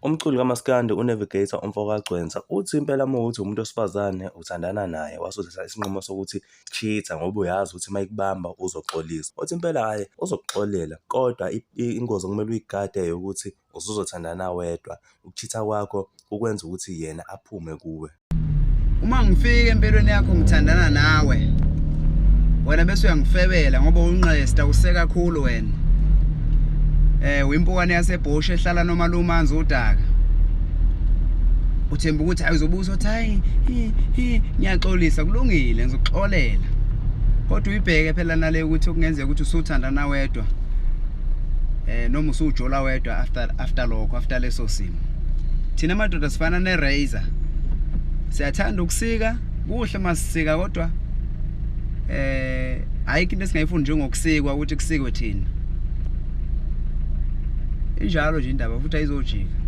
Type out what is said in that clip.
Umculi kaMaskandi uNavigator Gcwensa uthi impela uma uthi umuntu wesifazane uthandana naye wasuthatha isinqumo sokuthi cheat ngoba uyazi ukuthi uma ikubamba uzoxolisa. Uthi impela hhayi uzokuxolela kodwa ingozi okumele uyigade ukuthi usuzothandana wedwa. Ukuchitha kwakho ukwenza ukuthi yena aphume kuwe. Uma ngifika empilweni yakho ngithandana nawe, wena bese uyangifebela ngoba unqesta use kakhulu wena. Wimpukane yasebhosha ehlala noma lumanzi udaka. Uthemba ukuthi ayizobuza uthi hayi ngiyaxolisa kulungile ngizoxolela. Kodwa uyibheke phela nale ukuthi okungenzeka ukuthi usuthandana wedwa. Noma usujola wedwa after leso simo. Thina madoda sifana nerazor. Siyathanda ukusika, kuhle masisika kodwa ayikho into esingayifuni njengokusikwa ukuthi kusikwe thina. Injalo nje indaba futhi ayizojika.